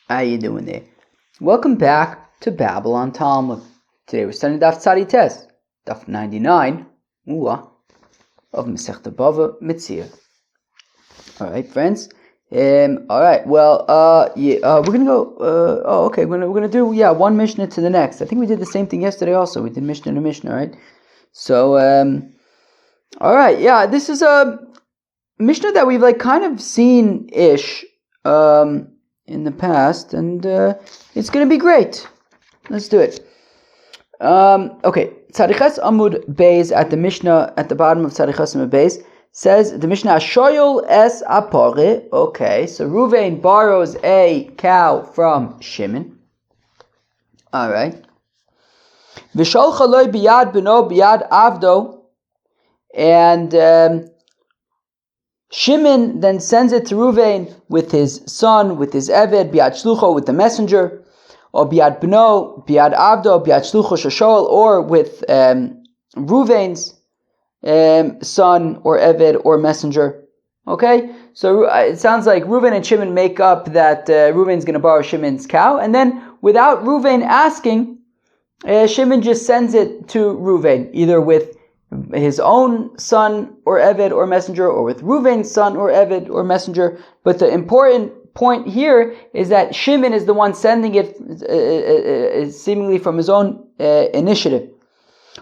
How you doing there? Welcome back to Babylon Talmud. Today we're studying Daf Tzadi Tes, Daf 99, of Masechta BavaMetzia. All right, friends. All right. Well, we're gonna go. Okay. We're gonna do one Mishnah to the next. I think we did the same thing yesterday. Also, we did Mishnah to Mishnah, right? So, all right. Yeah, this is a Mishnah that we've kind of seen ish. In the past, and it's going to be great. Let's do it. Okay, Tzadiches Amud Beis at the Mishnah at the bottom of Tzadiches Amud Beis says the Mishnah Shoyol es apore. Okay, so Ruvain borrows a cow from Shimon. All right. V'sholcha loy biyad beno biyad avdo, and Shimon then sends it to Ruvain with his son, with his Eved, Biad Shlucho, with the messenger, or Biad Bno, Biad Avdo, Biad Shlucho Shashol, or with Ruvain's son, or Eved, or messenger. Okay? So it sounds like Ruvain and Shimon make up that Ruvain's going to borrow Shimon's cow, and then without Ruvain asking, Shimon just sends it to Ruvain, either with his own son or Eved or messenger, or with Ruvain's son or Eved or messenger. But the important point here is that Shimon is the one sending it seemingly from his own initiative.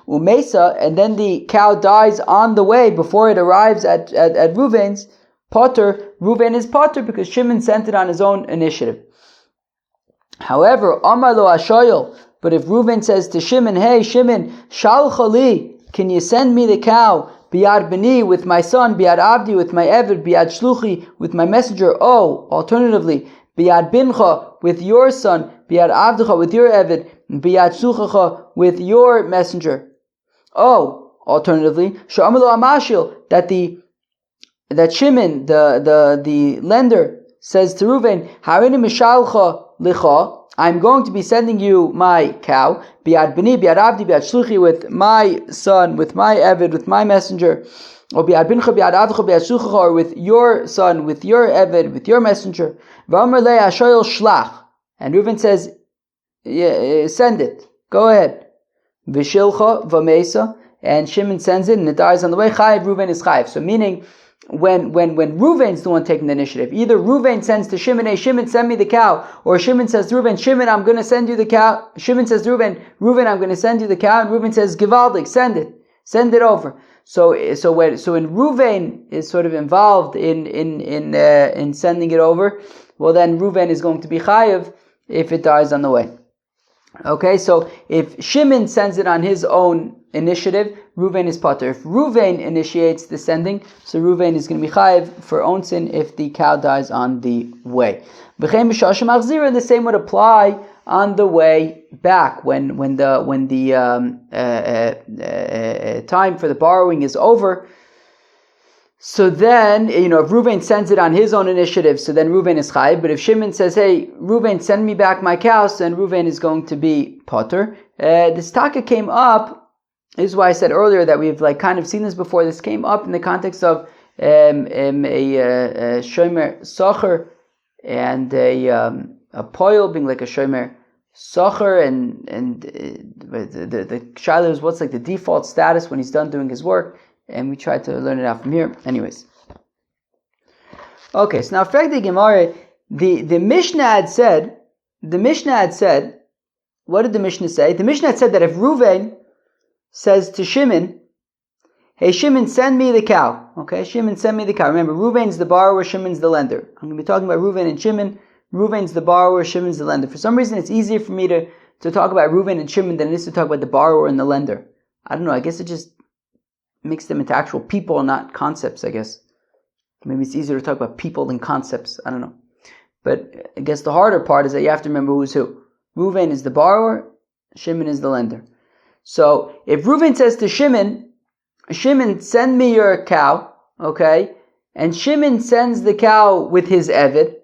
Umesa, and then the cow dies on the way before it arrives at Ruvain's. Potter, Ruvain is Potter because Shimon sent it on his own initiative. However, Amar lo Ashoyel, but if Ruvain says to Shimon, hey Shimon, Shalcha li, can you send me the cow, Biad Beni, with my son, Biad Avdi, with my Eved, Biad Shluchi, with my messenger, alternatively, Biad Bincha, with your son, Biad Avdicha, with your Eved, Biad Shluchacha, with your messenger. Alternatively, Sha'amalo Amashil, that Shimon, the lender, says to Ruvain, Harini Mishalcha Licha, I'm going to be sending you my cow, Biad Beni, Biad Avdi, Biad Shluchi, with my son, with my Eved, with my messenger, or Biad Bincha, Biad Avdicha, Biad Shlucha, or with your son, with your Eved, with your messenger. V'amar le Ashoyel Shlach, and Reuven says, send it, go ahead. V'shilcha v'meisa, and Shimon sends it, and it dies on the way. Chayiv, Reuven is chayiv. So meaning, when Reuven's the one taking the initiative, either Reuven sends to Shimon, hey Shimon, send me the cow, or Shimon says to Reuven, Shimon, I'm going to send you the cow. Shimon says to Reuven, I'm going to send you the cow, and Reuven says, Givaldik, send it over. So when Reuven is sort of involved in sending it over, well then Reuven is going to be chayiv if it dies on the way. Okay, so if Shimon sends it on his own initiative, Ruvain is potter. If Ruvain initiates the sending, so Ruvain is going to be chayiv for own sin if the cow dies on the way. The same would apply on the way back when the time for the borrowing is over. So then, if Ruvain sends it on his own initiative, so then Ruvain is chayiv. But if Shimon says, hey, Ruvain, send me back my cow, so then Ruvain is going to be potter. This taka came up. This is why I said earlier that we've kind of seen this before. This came up in the context of a shomer socher and a poil being like a shomer socher, and the shaila is what's the default status when he's done doing his work. And we tried to learn it out from here. Anyways. Okay, so now Fragdi Gemara, the Mishnah had said, what did the Mishnah say? The Mishnah had said that if Ruvain says to Shimon, hey Shimon, send me the cow. Okay, Shimon, send me the cow. Remember, Ruvain's the borrower, Shimon's the lender. I'm going to be talking about Ruvain and Shimon. Ruvain's the borrower, Shimon's the lender. For some reason, it's easier for me to talk about Ruvain and Shimon than it is to talk about the borrower and the lender. I don't know, I guess it just makes them into actual people and not concepts, I guess. Maybe it's easier to talk about people than concepts. I don't know. But I guess the harder part is that you have to remember who's who. Ruvain is the borrower, Shimon is the lender. So if Ruvain says to Shimon, send me your cow, okay? And Shimon sends the cow with his Eved.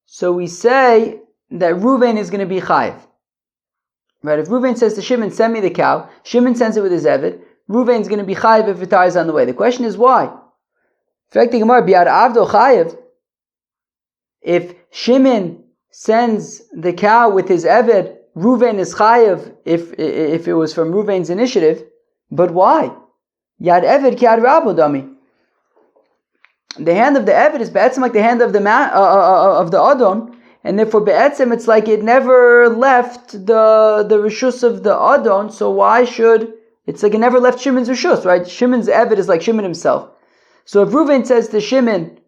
So we say that Ruvain is going to be chayiv. Right? If Ruvain says to Shimon, send me the cow, Shimon sends it with his Eved, Ruvain's going to be chayiv if it dies on the way. The question is why? If Shimon sends the cow with his Eved, Ruvain is chayav if it was from Ruvain's initiative. But why? Yad Eved ki yad Rabo dami. The hand of the Eved is be'etzem like the hand of the Adon, and therefore be'etzem it's like it never left the rishus of the Adon. So why should it's like it never left Shimon's rishus, right? Shimon's Eved is like Shimon himself. So if Ruvain says to Shimon,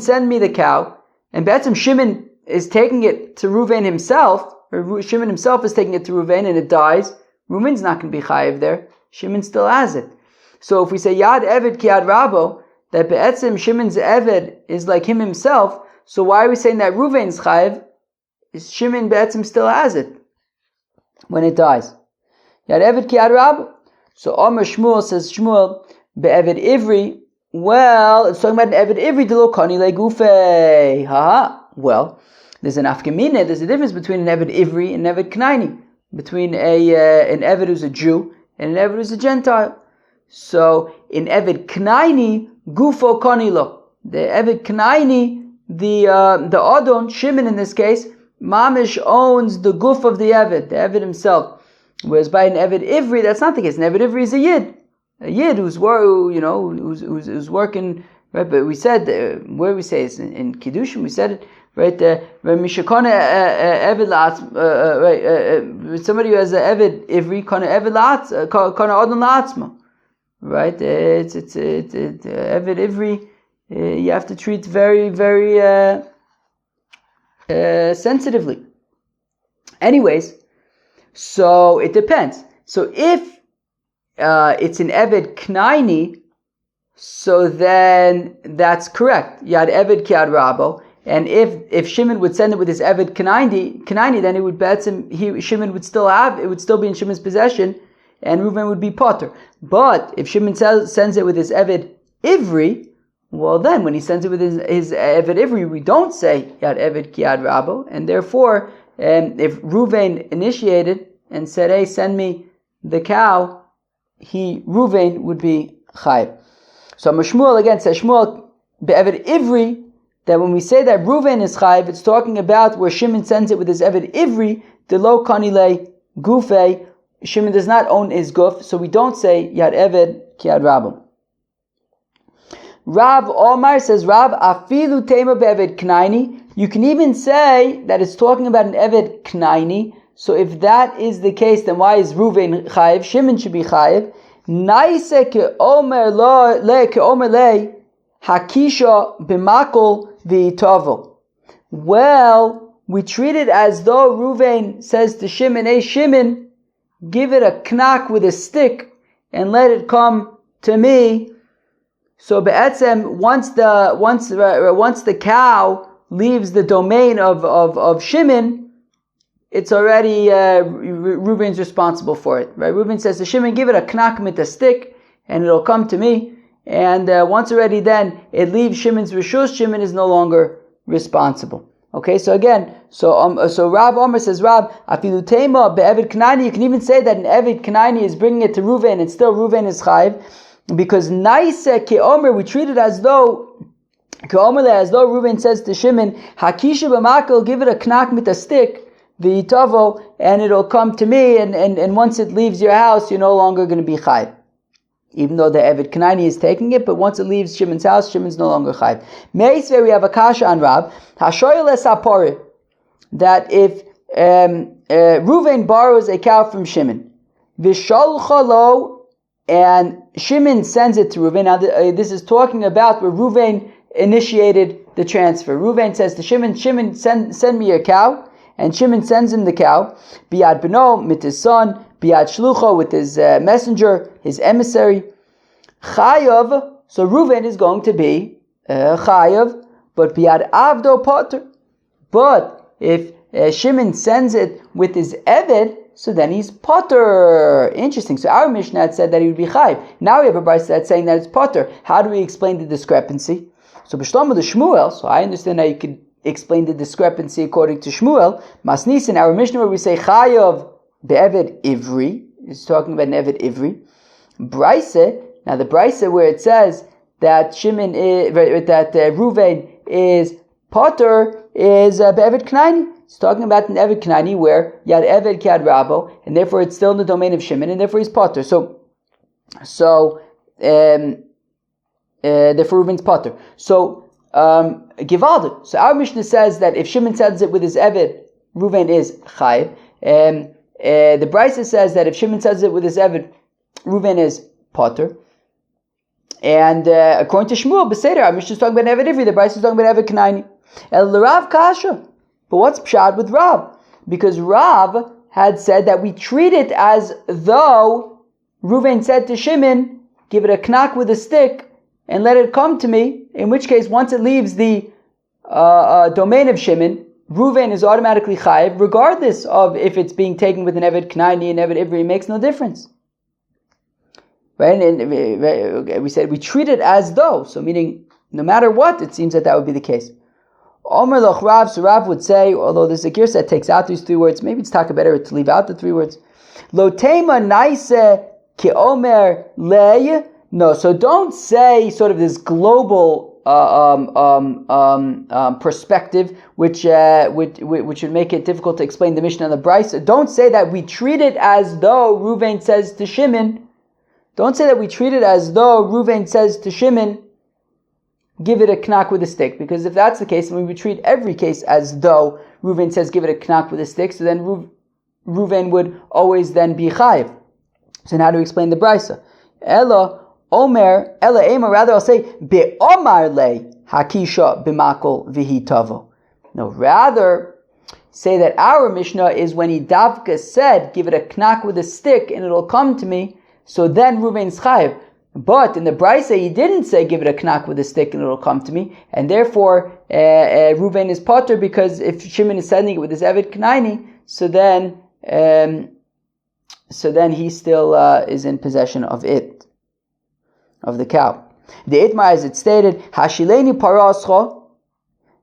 send me the cow, and be'etzem Shimon is taking it to Ruvain himself, or Shimon himself is taking it to Ruvain, and it dies, Ruvain's not going to be chayiv there. Shimon still has it. So if we say Yad Eved ki Yad Rabo, that be'etzem Shimon's Eved is like him himself, so why are we saying that Ruvain's chayiv? Shimon be'etzem still has it when it dies. Yad Eved ki Yad Rabo. So Omer Shmuel says, Shmuel, be'eved Ivri, well, it's talking about an Eved Ivri de lo kani le gufei. Well, there's an afkamina, there's a difference between an Eved Ivri and an Eved Knaini, between an Eved who's a Jew and an Eved who's a Gentile. So in Eved Knaini, gufo kani lo. The Eved Knaini, the Adon, Shimon in this case, Mamish owns the guf of the Eved himself. Whereas by an Eved Ivri, that's not the case. An Eved Ivri is a Yid who's working. Right, but we said where we say it's in Kiddushin. We said it right. Mishakona Eved somebody who has an Eved Ivri kana Eved kana Adon la'atzma. Right, it's Eved Ivri. You have to treat very, very sensitively. Anyways. So it depends. So if it's an Eved Knaini, so then that's correct. Yad Eved ki Yad Rabo. And if Shimon would send it with his Eved Knaini, then it would Shimon would still have it would still be in Shimon's possession, and Reuven would be potter. But if Shimon sends it with his Eved Ivri, well then when he sends it with his Eved Ivri, we don't say Yad Eved ki Yad Rabo, and therefore. If Ruvain initiated and said, "Hey, send me the cow," Ruvain would be chayiv. So Shmuel again says Shmuel be'eved Ivri that when we say that Ruvain is chayiv, it's talking about where Shimon sends it with his eved Ivri, the lo kanile gufei. Shimon does not own his guf, so we don't say Yad Eved ki Yad Rabo. Rav Omar says Rav afilu tema be'eved Knaini. You can even say that it's talking about an Eved Knaini. So if that is the case, then why is Ruvain chayiv? Shimon should be chayiv. Naise ke'omer le hakisha b'makol v'itovo. Well, we treat it as though Ruvain says to Shimon, "Hey Shimon, give it a knack with a stick and let it come to me." So be'etzem, once the cow leaves the domain of Shimon, it's already Reuben's responsible for it. Right? Reuben says to Shimon, "Give it a knack with a stick, and it'll come to me." And once already, then it leaves Shimon's rishus. Shimon is no longer responsible. Okay, so again, so Rav Omer says, Rav afilu tema be'eved Knaini. You can even say that an Eved Knaini is bringing it to Reuben, and still Reuben is chayiv, because naise ke'omer, we treat it as though Reuben says to Shimon, "Hakisha b'makal, give it a knack with a stick, v'yitavo, and it'll come to me, and once it leaves your house, you're no longer going to be chayiv." Even though the Eved Knaini is taking it, but once it leaves Shimon's house, Shimon's no longer chayiv. Meisvei, we have a kasha on Rav, hashoyel esapori, that if Reuven borrows a cow from Shimon, v'sholcha lo, and Shimon sends it to Reuven. Now this is talking about where Reuven initiated the transfer. Reuven says to Shimon, send me your cow, and Shimon sends him the cow, biad beno, with his son, biad shlucho, with his messenger, his emissary, chayav. So Reuven is going to be chayav, but biad avdo potter. But if Shimon sends it with his eved, so then he's potter. Interesting. So our Mishnah said that he would be chayiv. Now we have a brayso that's saying that it's potter. How do we explain the discrepancy? So b'shlomo the Shmuel, so I understand how you could explain the discrepancy according to Shmuel. Masnis, in our Mishnah where we say chayav be'eved ivri, is talking about an eved ivri. Brayse, now the brayse where it says that Reuven is potter is be'eved Knaini. It's talking about an Eved Knaini where Yad Eved Kiad Rabo, and therefore it's still in the domain of Shimon, and therefore he's Potter. So therefore Reuven's Potter. So Givaldi. So our Mishnah says that if Shimon sends it with his Eved, Reuven is Chayiv. The Brisa says that if Shimon sends it with his Eved, Reuven is Potter. And according to Shmuel, Beseder, our Mishnah is talking about Eved Ivri, the Brisa is talking about Eved Knaini. El Rav Kasha. But what's pshad with Rav? Because Rav had said that we treat it as though Reuven said to Shimon, give it a knack with a stick and let it come to me, in which case once it leaves the domain of Shimon, Reuven is automatically chayiv, regardless of if it's being taken with an Eved Knaini and Eved Ivri. It makes no difference. Right? And we said we treat it as though, so meaning no matter what, it seems that would be the case. Omer loch Rav, so Rav would say, although there's a girsa that takes out these 3 words, maybe it's taka better to leave out the 3 words. Lo tema naise ki omer lei. No, so don't say sort of this global perspective, which would make it difficult to explain the Mishnah and the Brisa. Don't say that we treat it as though Reuven says to Shimon. Don't say that we treat it as though Reuven says to Shimon, give it a knack with a stick. Because if that's the case, then we would treat every case as though Reuven says give it a knack with a stick. So then Reuven would always then be chayiv. So now to explain the Brisa. Ella Omer, Ella Ema, rather I'll say, Be'omar le hakisha b'makol v'hi tavo. No, rather say that our Mishnah is when he davka said, give it a knack with a stick and it'll come to me, so then Reuven's chayiv. But in the Brisa, he didn't say, give it a knack with a stick and it'll come to me, and therefore Reuven is potter, because if Shimon is sending it with his Eved Knaini, so then he still is in possession of it, of the cow. The Itmar, as it stated, Hashileni parascha,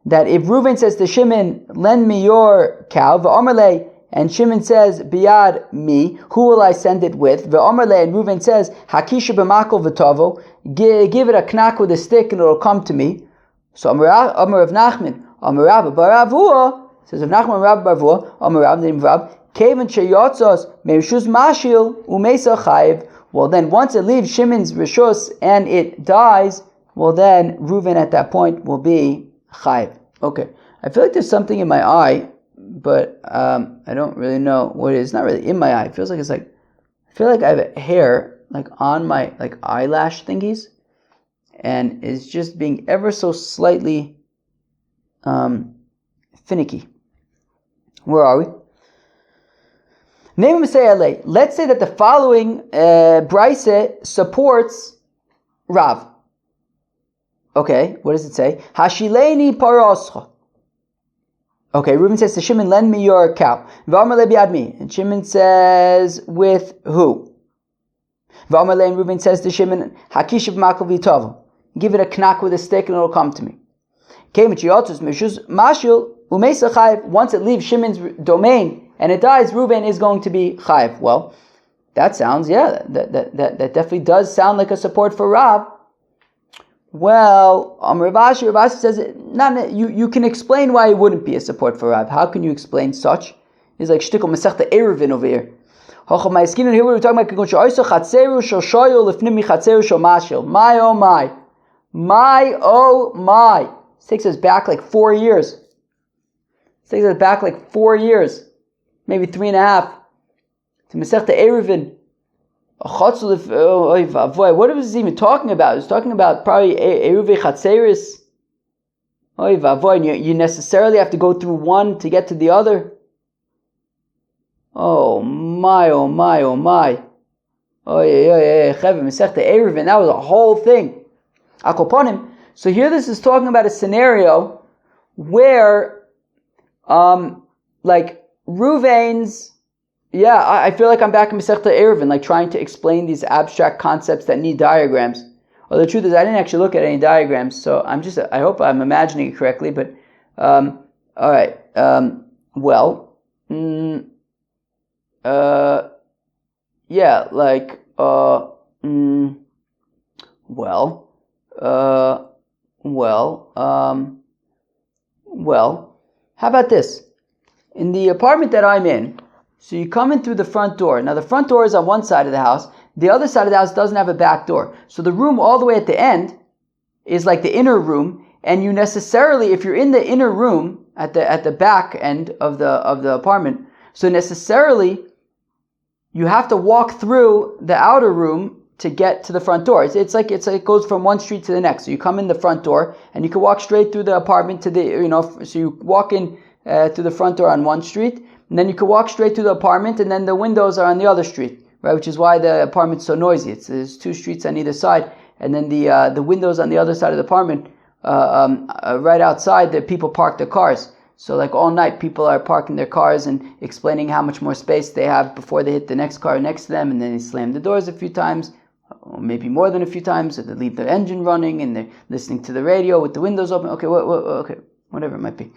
that if Reuven says to Shimon, lend me your cow, v'omerle, and Shimon says, biyad me, who will I send it with? V'omerle, and Reuven says, hakisha b'makol v'tovo, give it a knack with a stick and it'll come to me. So Amar of Nachman, Amar Rav Baravua, says of Nachman Rav Baravua, Amar Rav Nim Rav, Kevan sheyotzos me'rishus mashil u'meisa chayiv. Well, then once it leaves Shimon's rishus and it dies, well then Reuven at that point will be chayiv. Okay, I feel like there's something in my eye, but I don't really know what it is. It's not really in my eye. It feels like I feel like I have a hair like on my like eyelash thingies, and it's just being ever so slightly finicky. Where are we? Let's say that the following Brisa supports Rav. Okay, what does it say? Hashileni paroscha. Okay, Reuben says to Shimon, lend me your cow. V'amar le biad mi. And Shimon says, with who? V'amar le, and Reuben says to Shimon, hakishav makol v'tovo. Give it a knack with a stick and it'll come to me. Once it leaves Shimon's domain and it dies, Reuben is going to be chayiv. Well, that sounds, that definitely does sound like a support for Rav. Well, Rav Ashi says, you can explain why it wouldn't be a support for Rav. How can you explain such? It's like shtickle Masechta Eruvin over here. Here we're talking about my oh my. My oh my. This takes us back like 4 years. Maybe 3.5. To Masechta Eruvin. What was he even talking about? He was talking about probably Eruvei Chatzeris. You necessarily have to go through one to get to the other. Oh my, oh my, oh my. Masechta Eruvin, that was a whole thing. Akoponim. So here this is talking about a scenario where, like, Reuven's, I feel like I'm back in Masechta Eruvin, like trying to explain these abstract concepts that need diagrams. Well, the truth is I didn't actually look at any diagrams, so I hope I'm imagining it correctly, but, alright, how about this? In the apartment that I'm in, so you come in through the front door. Now the front door is on one side of the house. The other side of the house doesn't have a back door. So the room all the way at the end is like the inner room, and you necessarily, if you're in the inner room at the back end of the apartment, so necessarily you have to walk through the outer room to get to the front door. It's like it goes from one street to the next. So you come in the front door, and you can walk straight through the apartment to so you walk in through the front door on one street, and then you can walk straight through the apartment, and then the windows are on the other street, right? Which is why the apartment's so noisy. There's two streets on either side, and then the windows on the other side of the apartment, right outside, the people park their cars. So like all night, people are parking their cars and explaining how much more space they have before they hit the next car next to them, and then they slam the doors a few times, or maybe more than a few times, or they leave the engine running, and they're listening to the radio with the windows open. Okay, whatever it might be.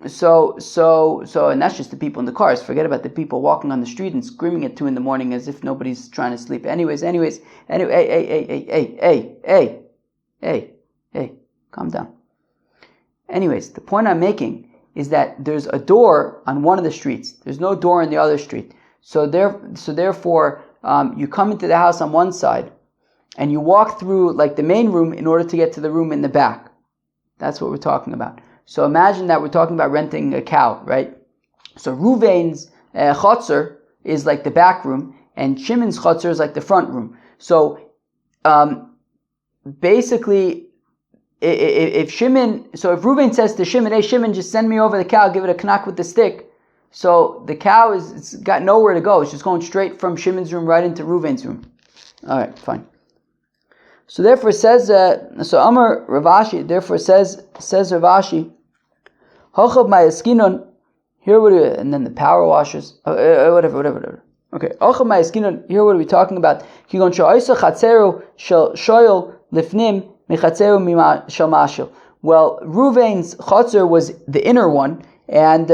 So, and that's just the people in the cars. Forget about the people walking on the street and screaming at 2 a.m. as if nobody's trying to sleep. Anyway, hey, calm down. Anyways, the point I'm making is that there's a door on one of the streets. There's no door on the other street. So therefore, you come into the house on one side, and you walk through like the main room in order to get to the room in the back. That's what we're talking about. So imagine that we're talking about renting a cow, right? So Ruvain's chotzer is like the back room, and Shimon's chotzer is like the front room. So basically, if Ruvain says to Shimon, hey Shimon, just send me over the cow, give it a knock with the stick. So the cow it's got nowhere to go. It's just going straight from Shimon's room right into Ruvain's room. All right, fine. So therefore it says, Amar Ravashi, therefore says Ravashi, Hochab Mayaskinon, here what are, and then the power washers, whatever. Okay, Hochab Mayaskinon, here what are we talking about? Kigon Sho'isa Chatzeru Shoyol Lifnim Mechatzeru Shel Mashil. Well, Ruvain's Chatzer was the inner one, and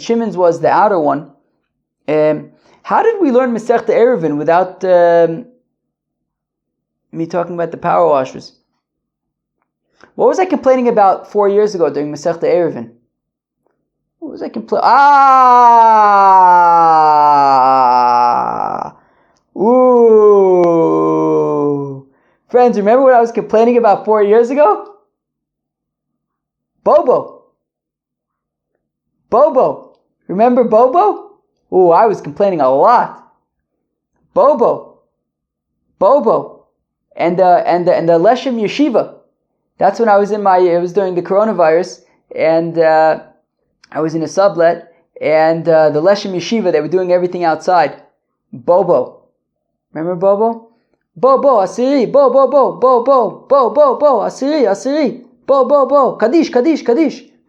Shimon's was the outer one. How did we learn Masechta Eruvin without me talking about the power washers? What was I complaining about 4 years ago during Masechta Eruvin? What was I complaining? Ooh. Friends, remember what I was complaining about 4 years ago? Bobo. Remember Bobo? Ooh, I was complaining a lot. Bobo. And the Leshem Yeshiva. That's when I was it was during the coronavirus, and I was in a sublet, and the Leshem Yeshiva, they were doing everything outside. Bobo. Remember Bobo? Bobo, Asiri, Bobo, Asiri, Bobo, Kaddish,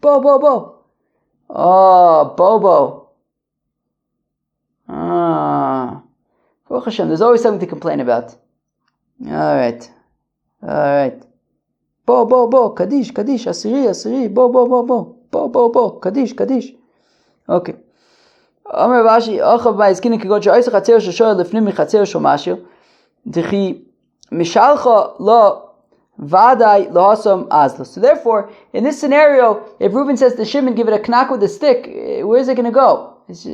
Bobo. Oh, Bobo. Baruch Hashem, there's always something to complain about. All right. Bo, Kaddish, Asiri, Bo, Kaddish. Okay. Amar Ravashi, Achav Ma'izkinin Kigon Sha'isa Chatzer Shoshoy Lefnim Mechatzer Shomashil Dechi Mishalcha Lo Vadai Lahasam Azla. So therefore, in this scenario, if Reuven says to Shimon, give it a knack with a stick, where's it going to go? It's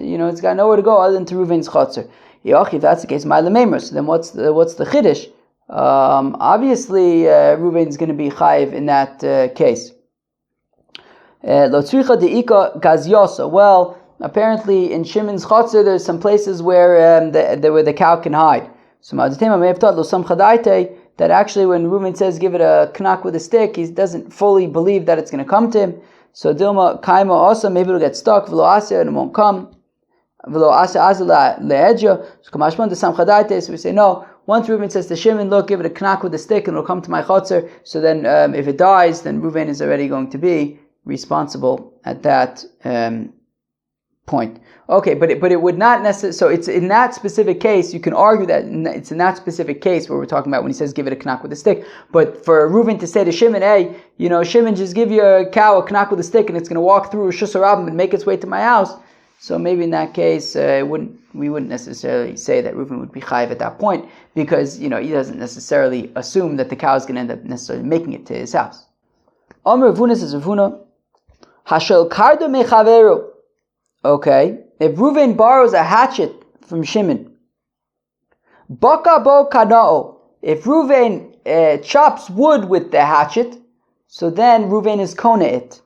got nowhere to go other than to Reuven's Chatzer. If that's the case, Ma'ale Meimer. So then what's the Chiddush? Obviously, Reuven's going to be chayiv in that case. Lo tzricha deika gazyosa. Well, apparently in Shimon's Chotzer, there's some places where the cow can hide. So Ma'adatema may have taught lo samchadaite that actually when Reuven says give it a knack with a stick, he doesn't fully believe that it's going to come to him. So Dilma kaima also, maybe it'll get stuck. V'lo asya and it won't come. V'lo asya azla leedja. So kamashmon de samchadaite. So we say no. Once Reuven says to Shimon, look, give it a knack with a stick and it'll come to my chotzer. So then if it dies, then Reuven is already going to be responsible at that point. Okay, but it would not necessarily, so it's in that specific case, you can argue that it's in that specific case where we're talking about when he says give it a knack with a stick. But for Reuven to say to Shimon, hey, Shimon, just give your cow a knack with a stick and it's going to walk through Rosh Hashanah and make its way to my house. So maybe in that case, we wouldn't necessarily say that Reuven would be chayiv at that point, because he doesn't necessarily assume that the cow is going to end up necessarily making it to his house. Amr Ravuna says, Ravuna, Hashel kardo mechaveru. Okay, if Reuven borrows a hatchet from Shimon, baka bo kanao. If Reuven chops wood with the hatchet, so then Reuven is kona it.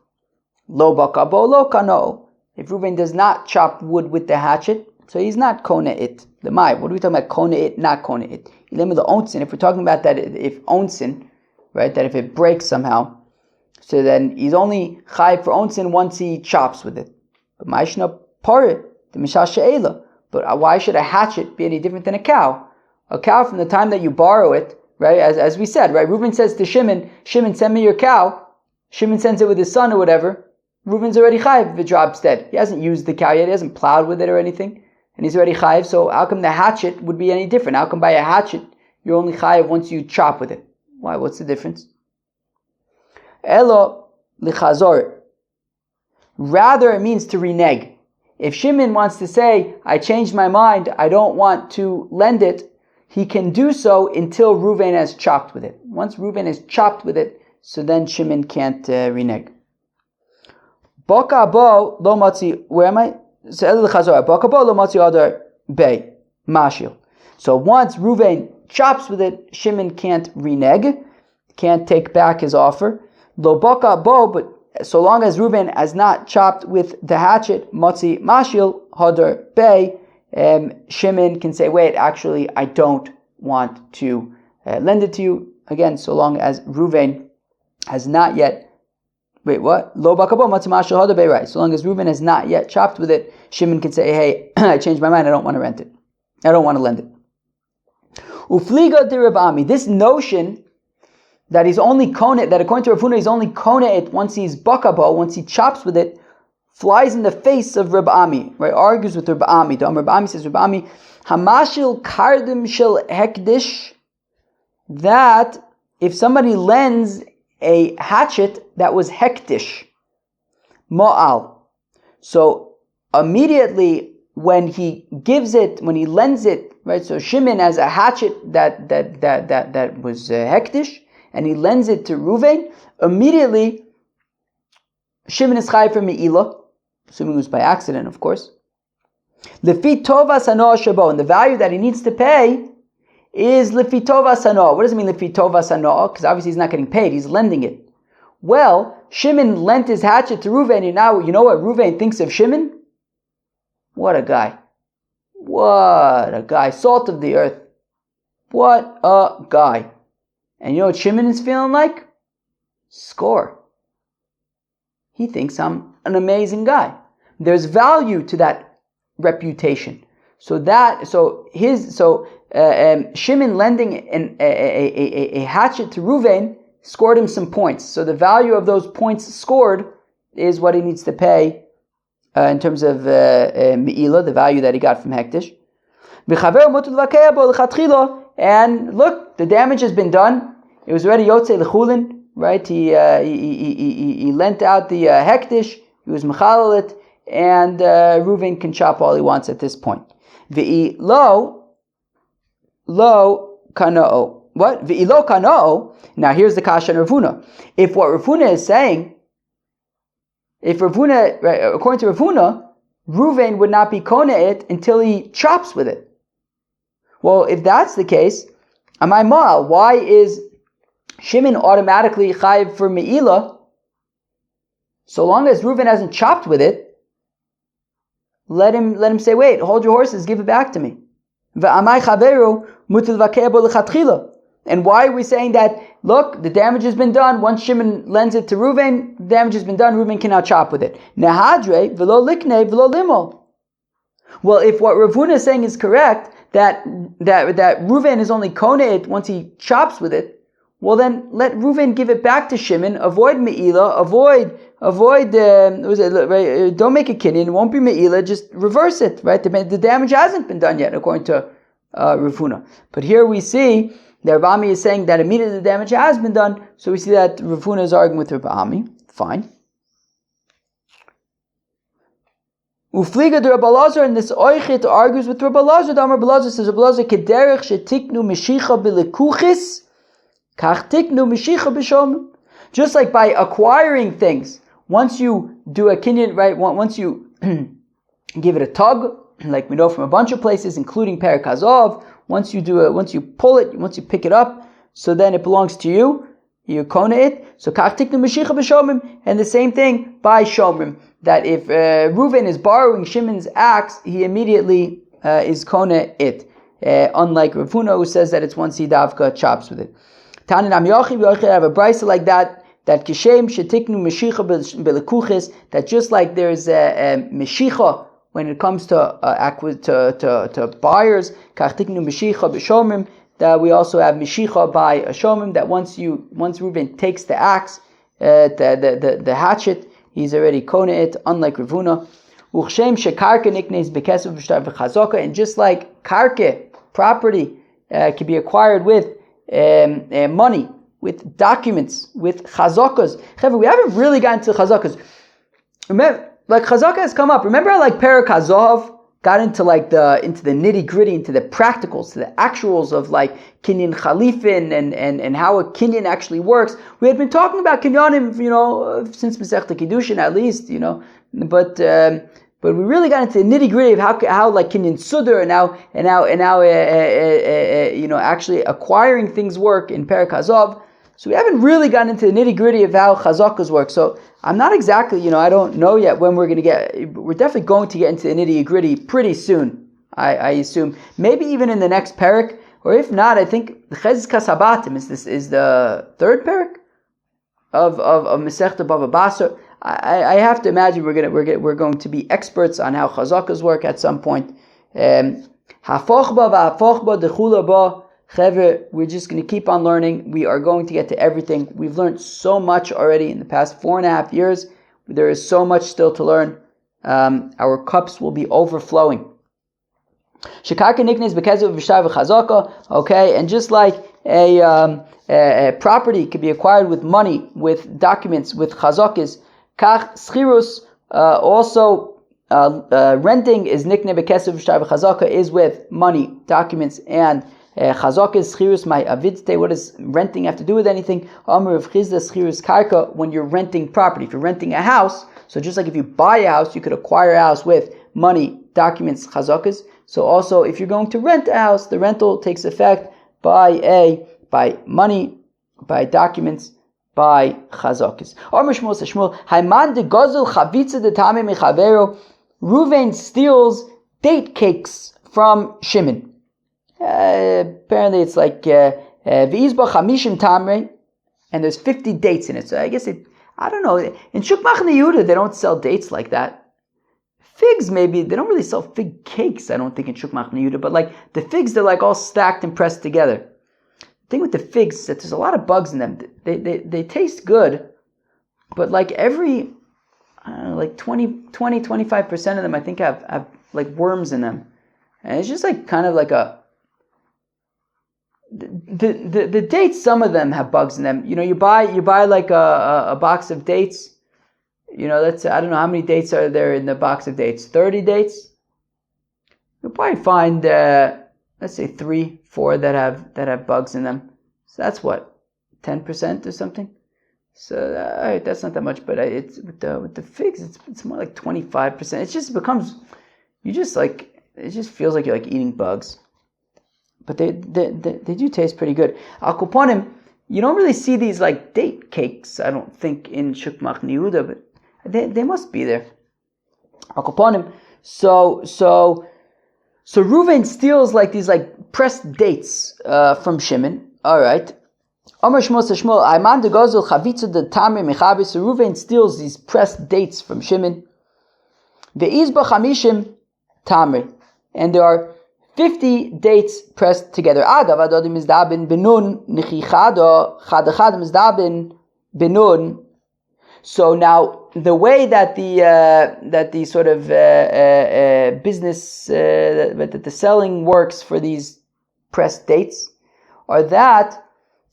Lo baka bo lo kanao. If Reuven does not chop wood with the hatchet, so he's not kona it. The mai. What are we talking about? Kona it, not kona it. Remember the onsin. If we're talking about that, if onsin, right, that if it breaks somehow, so then he's only chayiv for onsin once he chops with it. But ma'ishna parit the mishal she'ela. But why should a hatchet be any different than a cow? A cow, from the time that you borrow it, right, as we said, right, Reuven says to Shimon, send me your cow. Shimon sends it with his son or whatever. Reuven's already chayiv if it drops dead. He hasn't used the cow yet. He hasn't plowed with it or anything. And he's already chayiv. So how come the hatchet would be any different? How come by a hatchet you're only chayiv once you chop with it? Why? What's the difference? Elo lichazor. Rather, it means to renege. If Shimon wants to say, I changed my mind, I don't want to lend it, he can do so until Reuven has chopped with it. Once Reuven has chopped with it, so then Shimon can't renege. Baka bo lo matzi. Where am I? So el l'chazor. Baka bo lo matzi adar bei mashil. So once Reuven chops with it, Shimon can't renege, can't take back his offer. Lo baka bo, but so long as Reuven has not chopped with the hatchet, matzi mashil hadar bei. Shimon can say, wait, actually, I don't want to lend it to you. Again, so long as Reuven has not yet, Lo bakabo matzimashal hadabei, right? So long as Reuven has not yet chopped with it, Shimon can say, hey, I changed my mind, I don't want to rent it. I don't want to lend it. Ufliga de Reb Ami, this notion that he's only kona, that according to Rav Huna, he's only kona it once he's bakabo, once he chops with it, flies in the face of Reb Ami, right? Argues with Reb Ami. The Reb Ami says, Reb Ami, Hamashil kardim shel hekdish, that if somebody lends a hatchet that was hektish, mo'al, so immediately when he gives it, when he lends it, right? So Shimon has a hatchet that was hektish, and he lends it to Reuven. Immediately, Shimon is chayiv for me'ilah, assuming it was by accident, of course. Lefi tovas hanoah shabo, and the value that he needs to pay is lefi tovas hanoah. What does it mean lefi tovas hanoah? Because obviously he's not getting paid; he's lending it. Well, Shimon lent his hatchet to Reuven, and now you know what Reuven thinks of Shimon? What a guy! What a guy! Salt of the earth! What a guy! And you know what Shimon is feeling like? Score. He thinks I'm an amazing guy. There's value to that reputation. So Shimon lending a hatchet to Reuven scored him some points. So the value of those points scored is what he needs to pay in terms of me'ilah, the value that he got from hektish. And look, the damage has been done. It was already yotzei l'chulin. Right, he lent out the hektish, he was mechalel it, and Reuven can chop all he wants at this point. V'i lo kanoo. What? V'i lo kanoo. Now here's the kasha on Rav Huna. If what Rav Huna is saying, if Rav Huna, right, according to Rav Huna, Reuven would not be kona it until he chops with it. Well, if that's the case, amai ma'al, why is Shimon automatically chayiv for me'ilah? So long as Reuven hasn't chopped with it, let him say, wait, hold your horses, give it back to me. And why are we saying that, look, the damage has been done, once Shimon lends it to Reuven, the damage has been done, Reuven cannot chop with it. Nehadre v'lo likne v'lo limol. Well, if what Rav Huna is saying is correct, that Reuven is only kona it once he chops with it, well then let Reuven give it back to Shimon, avoid me'ilah, don't make a kinyan, it won't be me'ilah, just reverse it, right? The damage hasn't been done yet, according to Rav Huna. But here we see that Rav Ami is saying that immediately the damage has been done, so we see that Rav Huna is arguing with Rav Ami. Fine. Ufliga de Rabbi Lazar, and this oichet argues with Rabbi Lazar. The Rabbi Lazar says, Rabbi Lazar kederech shetiknu mishicha bilekuchis, kach tiknu mishicha b'shom. Just like by acquiring things, once you do a kinyan, right? Once you give it a tug, like we know from a bunch of places, including Perek Hazov. Once you pull it, once you pick it up, so then it belongs to you. You kona it. So kach tiknu meshicha b'shomrim, and the same thing by shomrim. That if Reuven is borrowing Shimon's axe, he immediately is kona it. Unlike Rav Huna, who says that it's once he davka chops with it. Tanin Am Yochi, we have a brisa like that kishem shetiknu meshicha belekuchis, that just like there's a meshicha when it comes to buyers, kach tiknu meshicha b'shomrim, that we also have meshicha by a shomrim, that once Reuven takes the axe, the hatchet, he's already kona it, unlike Rav Huna. Uchshem shekarke niknes bekesav v'shtar v'chazaka, and just like karke, property, can be acquired with money, with documents, with chazakas. We haven't really gotten to chazakas. Remember, like chazaka has come up. Remember how like Perek Hazov got into like into the nitty gritty, into the practicals, to the actuals of like kinyan chalifin and how a kinyan actually works. We had been talking about kinyanim, since Masechta Kiddushin at least, but we really got into the nitty gritty of how like kinyan sudar and how actually acquiring things work in Perek Hazov. So we haven't really gotten into the nitty gritty of how chazakas work. So I'm not exactly, I don't know yet when we're definitely going to get into the nitty gritty pretty soon. I assume maybe even in the next parak, or if not, I think the Chezkas Habatim is the third parak of Masechta Bava Basra. I have to imagine we're going to be experts on how chazakas work at some point. We're just going to keep on learning. We are going to get to everything. We've learned so much already in the past 4.5 years. There is so much still to learn. Our cups will be overflowing. Okay, and just like a property can be acquired with money, with documents, with chazakis, kach schirus, also renting is nikne bekesav v'shtar v'chazaka, is with money, documents, and chazakis schirus my avidste. What does renting have to do with anything? Amar of chizda schirus karka, when you're renting property. If you're renting a house, so just like if you buy a house, you could acquire a house with money, documents, chazakis. So also, if you're going to rent a house, the rental takes effect by money, by documents, by chazakis. Reuven steals date cakes from Shimon. Apparently, it's like v'izba chamishim tamre, and there's 50 dates in it. So I guess I don't know. In Shuk Machne Yehuda, they don't sell dates like that. Figs, maybe, they don't really sell fig cakes, I don't think, in Shuk Machne Yehuda, but like the figs, they're like all stacked and pressed together. The thing with the figs is that there's a lot of bugs in them. They taste good, but like every, I don't know, like 25% of them, I think have like worms in them. And it's just like kind of like the dates, some of them have bugs in them. You buy like a box of dates. Let's say, I don't know how many dates are there in the box of dates. 30 dates. You'll probably find, let's say 3-4 that have bugs in them. So that's what, 10% or something. So that's not that much, but it's with the figs, it's more like 25%. It just becomes, it just feels like you're like eating bugs. But they do taste pretty good. Al Kuponim, you don't really see these like date cakes, I don't think, in Shuk Machne Yehuda, but they must be there. So Reuven steals like these like pressed dates from Shimon. All right. So Reuven steals these pressed dates from Shimon. And there are 50 dates pressed together. So now, the way that the sort of business that the selling works for these pressed dates are that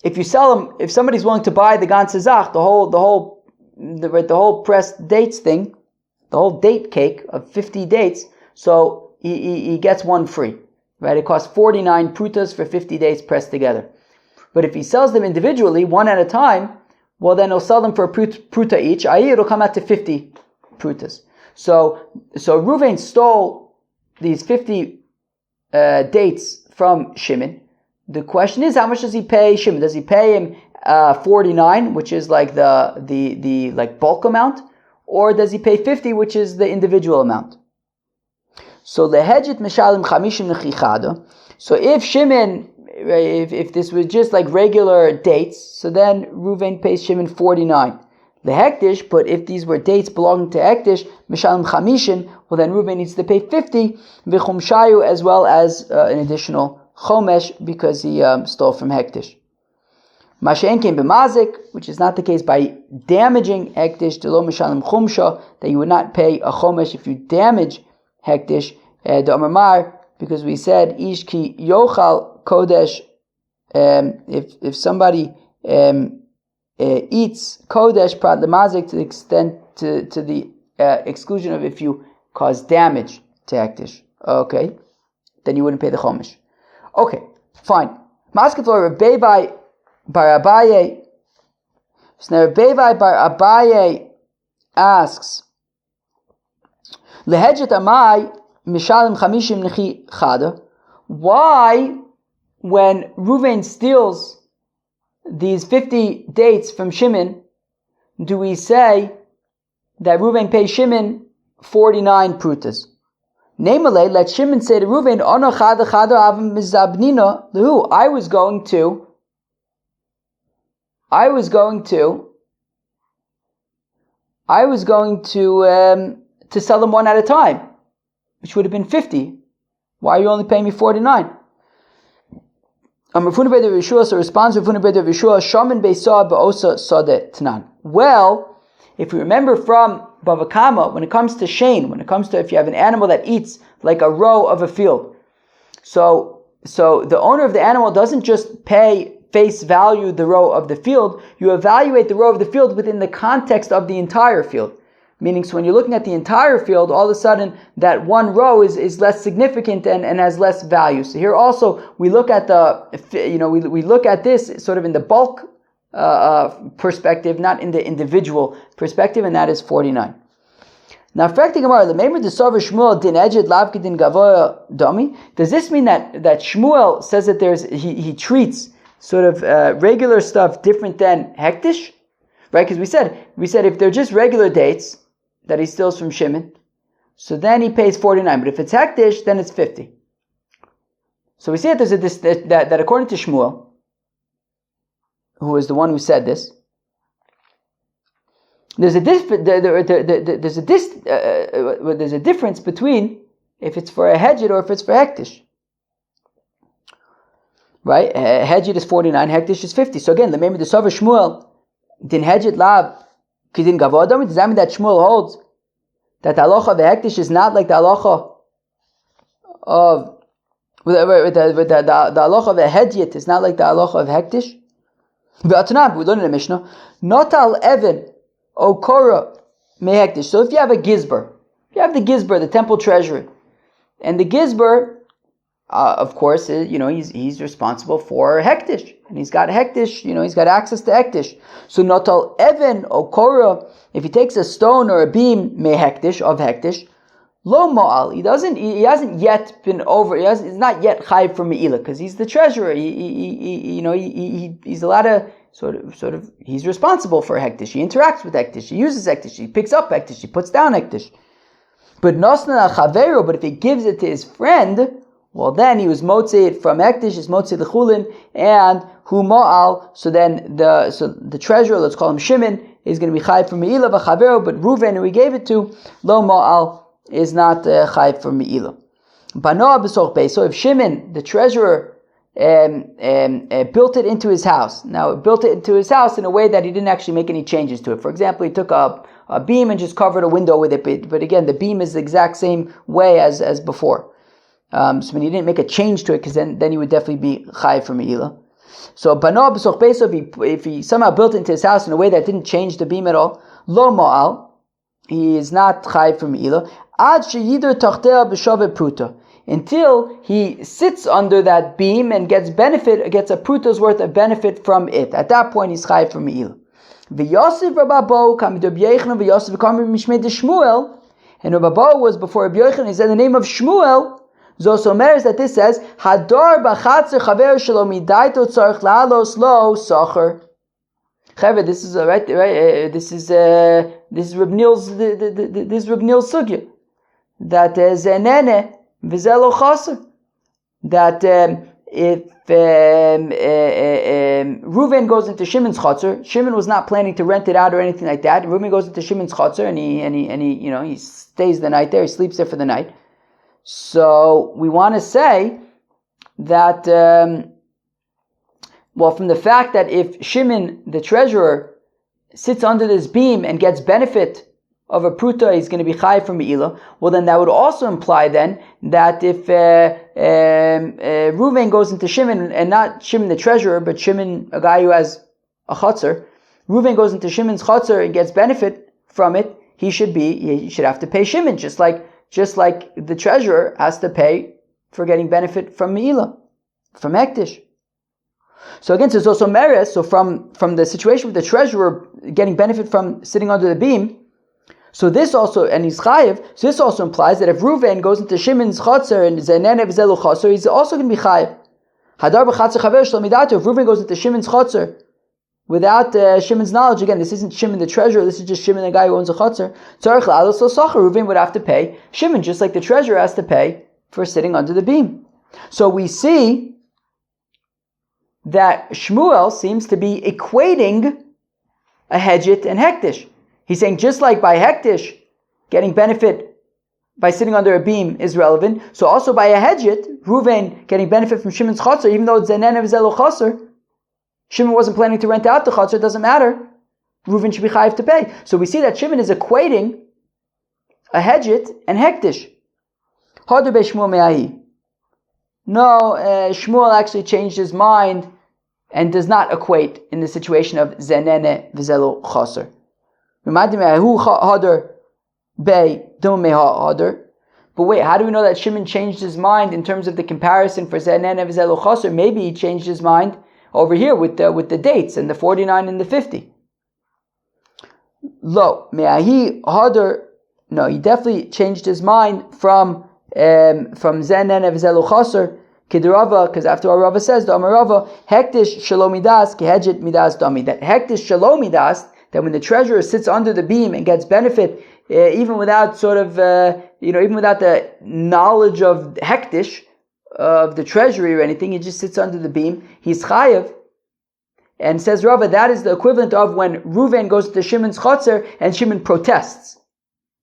if you sell them, if somebody's willing to buy the ganze Zach, the whole pressed dates thing, the whole date cake of 50 dates, so he gets one free, right? It costs 49 prutas for 50 dates pressed together. But if he sells them individually, one at a time, well, then he'll sell them for a pruta each, i.e. it'll come out to 50 prutas. So Reuven stole these 50 dates from Shimon. The question is, how much does he pay Shimon? Does he pay him 49, which is like the like bulk amount, or does he pay 50, which is the individual amount? So lehedget mishalim chamishim nechichada. So if Shimon, if this was just like regular dates, so then Reuven pays Shimon 49. Lehektish, but if these were dates belonging to Hektish, mishalim chamishin, well then Reuven needs to pay 50, v'chumshayu, as well as an additional chomesh, because he stole from Hektish. Mashen came b'mazik, which is not the case by damaging Hektish, delo mishalim chumsha, that you would not pay a chomesh if you damage Hektish, da'amar, because we said ish ki yochal kodesh, if somebody eats kodesh prat lemazik, to the extent to the exclusion of if you cause damage to Hektish, okay, then you wouldn't pay the chomesh. Okay, fine. Maskeflo Rebbeivai bar Abaye. So now Rebbeivai bar Abaye asks, Lehedget amai mishalim chamishim nechi chada. Why, when Reuven steals these 50 dates from Shimon, do we say that Reuven pays Shimon 49 prutas? Namely, let Shimon say to Reuven, "Ono chada chada avim mizabnina lehu." I was going to sell them one at a time, which would have been 50. Why are you only paying me 49? So responds well, if we remember from Bava Kama, when it comes to Shane, when it comes to if you have an animal that eats like a row of a field, so the owner of the animal doesn't just pay face value the row of the field, you evaluate the row of the field within the context of the entire field. Meaning, so when you're looking at the entire field, all of a sudden that one row is less significant and has less value. So here also we look at we look at this sort of in the bulk perspective, not in the individual perspective, and that is 49. Now, does this mean that Shmuel says that he treats sort of regular stuff different than Hektish? Right? Because we said if they're just regular dates that he steals from Shimon, so then he pays 49. But if it's Hektish, then it's 50. So we see that that according to Shmuel, who is the one who said this, there's a difference between if it's for a Hejed or if it's for Hektish. Right? Hejed is 49, Hektish is 50. So again, the name of the Sover Shmuel, Din Hejed Lav Kidin Gavodam, does that mean that Shmuel holds that the halacha of the Hektish is not like the halacha of the halacha of a Hejed is not like the halacha of Hektish? We learn in the Mishnah, not al Evan O Korah me Hektish. So if you have a Gizber, the temple treasurer, and the Gizber, of course, he's responsible for Hektish, and he's got Hektish, he's got access to Hektish. So notal Evan or Korah, if he takes a stone or a beam me Hektish of Hektish, lo mo'al, he hasn't yet been over, he's not yet chayiv for me'ilah, because he's the treasurer. He's allowed to sort of he's responsible for Hektish. He interacts with Hektish, he uses Hektish, he picks up Hektish, he puts down Hektish. But nosna al chaveru, but if he gives it to his friend, well, then he was motzei from Hektish, is motzei l'chulin, and hu mo'al. So then the treasurer, let's call him Shimon, is going to be chayiv for me'ilah v'chaveru, but Reuven, who he gave it to, lo mo'al, is not chayiv for me'ilah. Banoah b'soch beis. So if Shimon, the treasurer, built it into his house. Now, built it into his house in a way that he didn't actually make any changes to it. For example, he took a beam and just covered a window with it. But again, the beam is the exact same way as before. So when he didn't make a change to it, because then he would definitely be chayiv for me'ilah. So banoah b'soch beis, if he somehow built it into his house in a way that didn't change the beam at all, lo mo'al, he is not chayiv for me'ilah. Ad sheyidur tachtea b'shaveh pruta, until he sits under that beam and gets a pruta's worth of benefit from it. At that point, he's chayiv for me'ilah. V'yosef rababo kam d'Rabbi Yochanan v'yosef kam mishmei de Shmuel, and Rabba was before Rabbi Yochanan. He said the name of Shmuel. Zosomer is that this says Hadar b'chatzer chaver shelo midaito tzarich lalos lo sacher. Chaver, this is right. This is Reb Nil's sugya that zenene v'zelo chaser, that if Reuven goes into Shimon's chatzar, Shimon was not planning to rent it out or anything like that. Reuven goes into Shimon's chatzar and he stays the night there. He sleeps there for the night. So we want to say that from the fact that if Shimon, the treasurer, sits under this beam and gets benefit of a pruta, he's going to be chayiv from Me'ilah. Well, then that would also imply then that if Reuven goes into Shimon, and not Shimon the treasurer, but Shimon, a guy who has a chutzner, Reuven goes into Shimon's chutzner and gets benefit from it, he should have to pay Shimon, just like the treasurer has to pay for getting benefit from Me'ilah, from Hektish. So again, there's also meres. So from the situation with the treasurer getting benefit from sitting under the beam, so this also, and he's chayiv, so this also implies that if Reuven goes into Shimon's chatzar and Zenene v'zelu chatzar, he's also going to be chayiv. Hadar b'chatzar chaver shelo midato, if Reuven goes into Shimon's chatzar without Shimon's knowledge, again, this isn't Shimon the treasurer, this is just Shimon the guy who owns a chatzar, tzarich la'alos lo sacher, Reuven would have to pay Shimon, just like the treasurer has to pay for sitting under the beam. So we see that Shmuel seems to be equating a hedjit and hektish. He's saying just like by hektish, getting benefit by sitting under a beam is relevant, so also by a hedjit, Reuven getting benefit from Shimon's chatzar, even though it's zenene v'zelo chatzar, Shimon wasn't planning to rent out the chatzar, it doesn't matter. Reuven should be chayiv to pay. So we see that Shimon is equating a hedjit and hektish. Hadar be'Shmuel me'ahi. No, Shmuel actually changed his mind and does not equate in the situation of zenene v'zelo chaser. But wait, how do we know that Shimon changed his mind in terms of the comparison for zenene v'zelo chaser? Maybe he changed his mind over here with the dates and the 49 and the 50. No, he definitely changed his mind from zenene v'zelo chaser. Kidirava, because after all Rava says, the Amarava, hektish shalomidas kehedjit midas dami. That hektish shalomidas, that when the treasurer sits under the beam and gets benefit, even without even without the knowledge of hektish, of the treasury or anything, he just sits under the beam, he's chayiv. And says Rava, that is the equivalent of when Reuven goes to Shimon's chatzar and Shimon protests.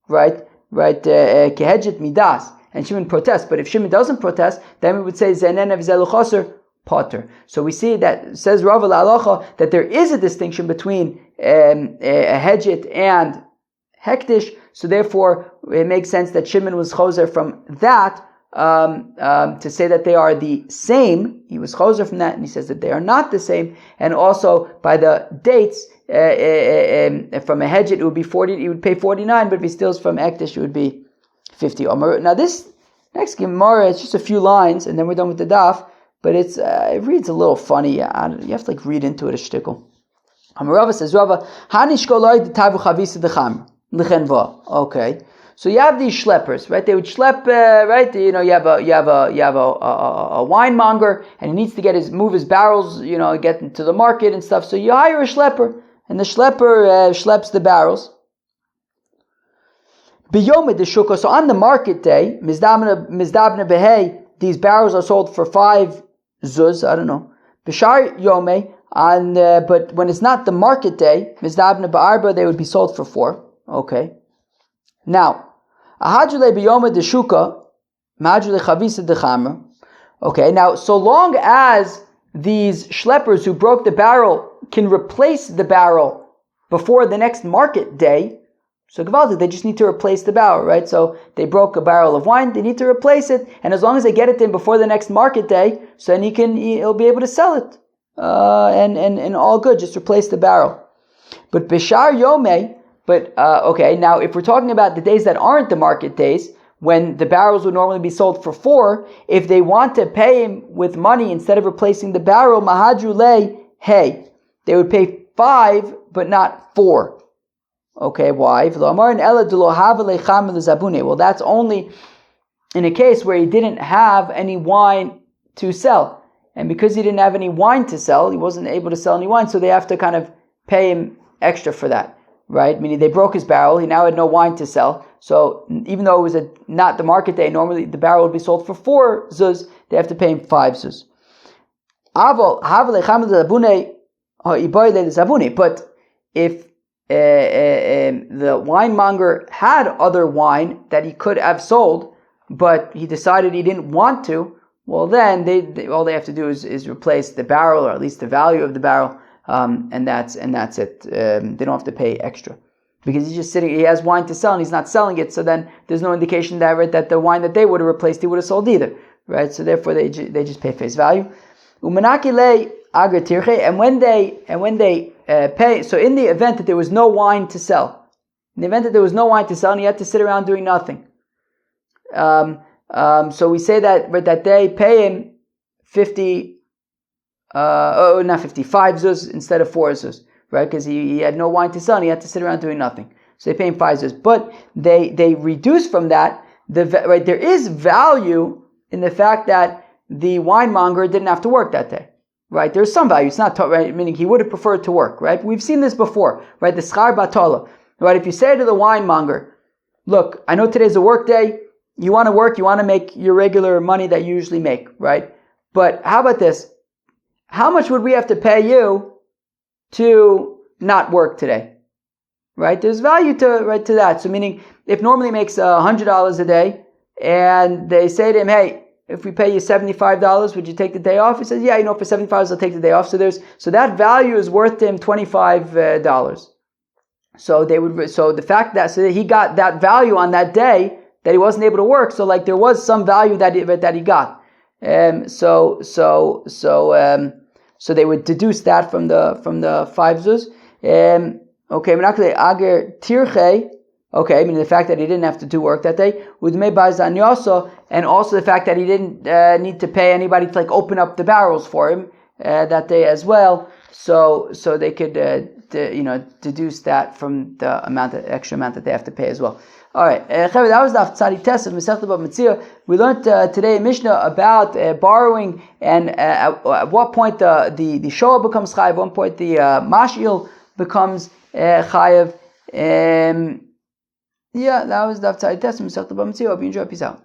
Right? Kehedjit midas. And Shimon protests, but if Shimon doesn't protest, then we would say Zenene v'zelu chaser potter. So we see that says Rava la'alacha that there is a distinction between a hedjit and hektish. So therefore, it makes sense that Shimon was choser from that to say that they are the same. He was choser from that, and he says that they are not the same. And also by the dates, from a hedjit it would be 40. He would pay 49, but if he steals from hektish, it would be 50. Now this next Gemara, it's just a few lines, and then we're done with the daf, but it reads a little funny. You have to read into it a shtickle. Rava says, Rava, okay. So you have these schleppers, right? They would schlep, right? You have a winemonger, and he needs to move his barrels, get into the market and stuff. So you hire a schlepper, and the schlepper schleps the barrels. So on the market day, mizdabna behei, these barrels are sold for 5 zuz, I don't know. Bishar yome, but when it's not the market day, mizdabna ba'arba, they would be sold for 4. Okay. Now, ahadjule biyoma deshuka, mahadjule chavisa dechamer. Okay. Now, so long as these schleppers who broke the barrel can replace the barrel before the next market day, so Gavaldik, they just need to replace the barrel, right? So they broke a barrel of wine, they need to replace it, and as long as they get it in before the next market day, so then he'll be able to sell it, and all good, just replace the barrel. But Bishar Yome, okay, now if we're talking about the days that aren't the market days, when the barrels would normally be sold for 4, if they want to pay him with money instead of replacing the barrel, Mahadrule, hey, they would pay 5, but not 4. Okay, why? Well, that's only in a case where he didn't have any wine to sell. And because he didn't have any wine to sell, he wasn't able to sell any wine, so they have to kind of pay him extra for that, right? Meaning they broke his barrel, he now had no wine to sell, so even though it was not the market day, normally the barrel would be sold for 4 zuz, they have to pay him 5 zuz. But if the winemonger had other wine that he could have sold, but he decided he didn't want to, well then all they have to do is replace the barrel, or at least the value of the barrel, and that's it. They don't have to pay extra because he's just sitting. He has wine to sell and he's not selling it, so then there's no indication that, right, that the wine that they would have replaced he would have sold either, right? So therefore they just pay face value. And when they pay, so in the event that there was no wine to sell, and he had to sit around doing nothing. So we say that they pay him 5 zuz instead of 4 zuz, right? Because he had no wine to sell and he had to sit around doing nothing. So they pay him 5 zuz. But they reduce from that, right? There is value in the fact that the winemonger didn't have to work that day, right? There's some value. It's not, right? Meaning he would have preferred to work, right? We've seen this before, right? The schar batola, right? If you say to the winemonger, look, I know today's a work day. You want to work, you want to make your regular money that you usually make, right? But how about this? How much would we have to pay you to not work today? Right? There's value to that. So meaning, if normally makes $100 a day, and they say to him, hey, if we pay you $75, would you take the day off? He says, yeah, for $75 I'll take the day off. So that value is worth to him $25. So the fact that he got that value on that day that he wasn't able to work, so like there was some value that he got. So they would deduce that from the 5 zuz. Okay, ager tirche. Okay, I mean the fact that he didn't have to do work that day. And also the fact that he didn't need to pay anybody to open up the barrels for him that day as well. So they could deduce that from the extra amount that they have to pay as well. All right, that was the Tzadi Test of Masechet BavaMetzia. We learned today in Mishnah about borrowing, and at what point the shoel becomes chayav, at what point the mashil becomes chayav. That was the Tzadi Test of Masechet BavaMetzia. Hope you enjoy. Peace out.